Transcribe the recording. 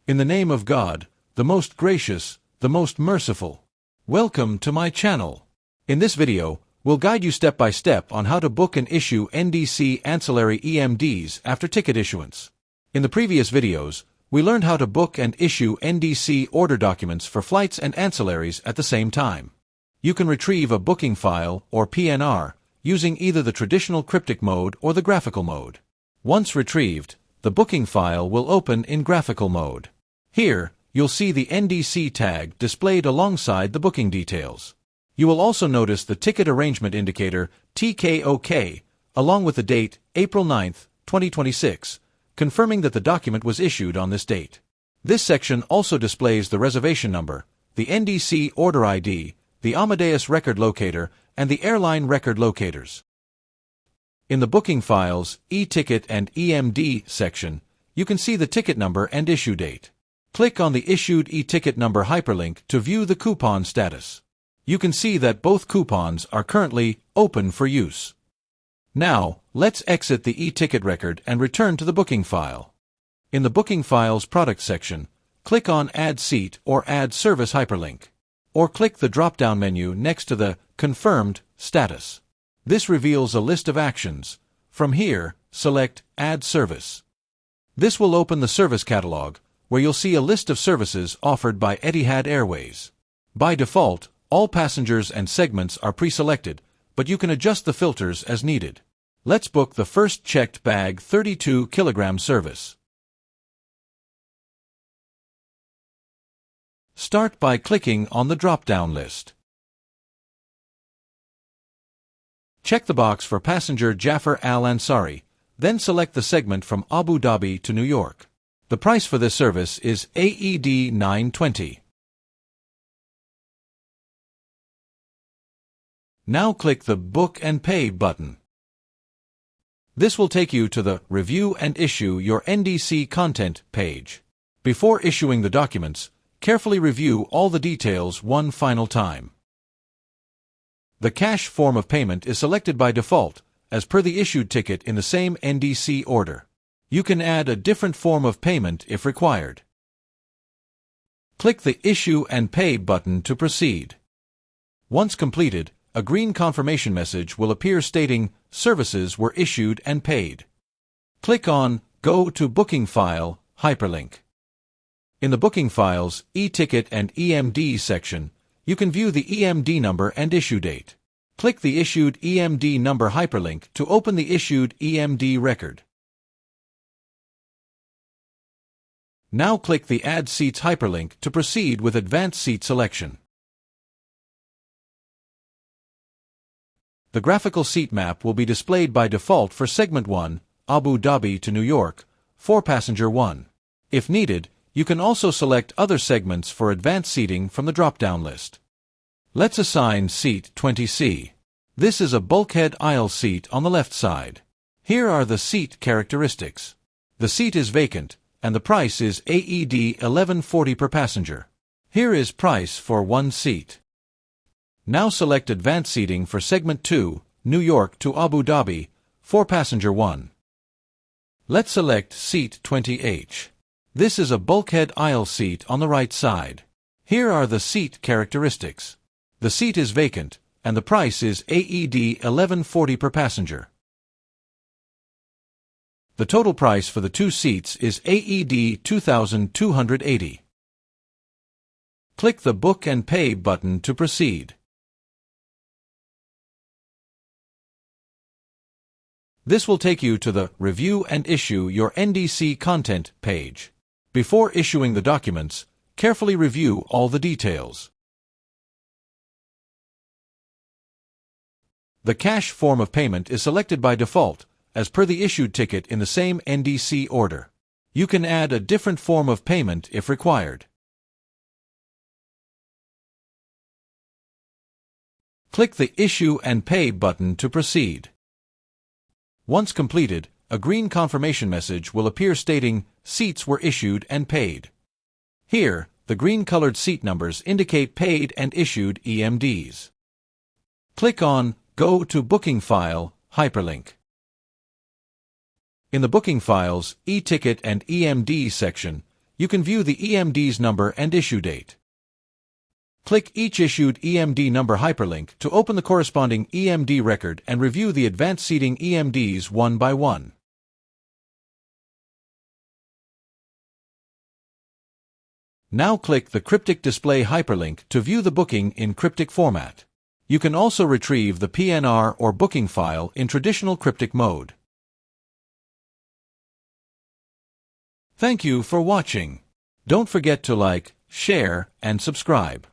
In the name of God, the most gracious, the most merciful. Welcome to my channel. In this video, we'll guide you step by step on how to book and issue NDC Ancillary EMDs after ticket issuance. In the previous videos, we learned how to book and issue NDC order documents for flights and ancillaries at the same time. You can retrieve a booking file, or PNR, using either the traditional cryptic mode or the graphical mode. Once retrieved, the booking file will open in graphical mode. Here, you'll see the NDC tag displayed alongside the booking details. You will also notice the ticket arrangement indicator TKOK, along with the date April 9, 2026, confirming that the document was issued on this date. This section also displays the reservation number, the NDC order ID, the Amadeus record locator, and the airline record locators. In the booking files, e-ticket and EMD section, you can see the ticket number and issue date. Click on the issued e-ticket number hyperlink to view the coupon status. You can see that both coupons are currently open for use. Now, let's exit the e-ticket record and return to the booking file. In the booking files product section, click on Add Seat or Add Service hyperlink, or click the drop-down menu next to the Confirmed status. This reveals a list of actions. From here, select Add Service. This will open the service catalog, where you'll see a list of services offered by Etihad Airways. By default, all passengers and segments are pre-selected, but you can adjust the filters as needed. Let's book the first checked bag 32 kg service. Start by clicking on the drop-down list. Check the box for passenger Zafar Al-Ansari, then select the segment from Abu Dhabi to New York. The price for this service is AED 920. Now click the Book and Pay button. This will take you to the Review and Issue Your NDC Content page. Before issuing the documents, carefully review all the details one final time. The cash form of payment is selected by default, as per the issued ticket in the same NDC order. You can add a different form of payment if required. Click the Issue and Pay button to proceed. Once completed, a green confirmation message will appear stating services were issued and paid. Click on Go to Booking File hyperlink. In the Booking Files, e-ticket and EMD section, you can view the EMD number and issue date. Click the Issued EMD number hyperlink to open the issued EMD record. Now click the Add Seats hyperlink to proceed with advanced seat selection. The graphical seat map will be displayed by default for Segment 1, Abu Dhabi to New York, for Passenger 1. If needed, you can also select other segments for advanced seating from the drop-down list. Let's assign Seat 20C. This is a bulkhead aisle seat on the left side. Here are the seat characteristics. The seat is vacant, and the price is AED 1140 per passenger. Here is price for one seat. Now select Advanced Seating for Segment 2, New York to Abu Dhabi, for Passenger 1. Let's select Seat 20H. This is a bulkhead aisle seat on the right side. Here are the seat characteristics. The seat is vacant, and the price is AED 1140 per passenger. The total price for the two seats is AED 2280. Click the Book and Pay button to proceed. This will take you to the Review and Issue Your NDC Content page. Before issuing the documents, carefully review all the details. The cash form of payment is selected by default, as per the issued ticket in the same NDC order. You can add a different form of payment if required. Click the Issue and Pay button to proceed. Once completed, a green confirmation message will appear stating seats were issued and paid. Here, the green-colored seat numbers indicate paid and issued EMDs. Click on Go to Booking File hyperlink. In the Booking Files, e-ticket and EMD section, you can view the EMD's number and issue date. Click each issued EMD number hyperlink to open the corresponding EMD record and review the advanced seating EMDs one by one. Now click the Cryptic Display hyperlink to view the booking in cryptic format. You can also retrieve the PNR or booking file in traditional cryptic mode. Thank you for watching. Don't forget to like, share, and subscribe.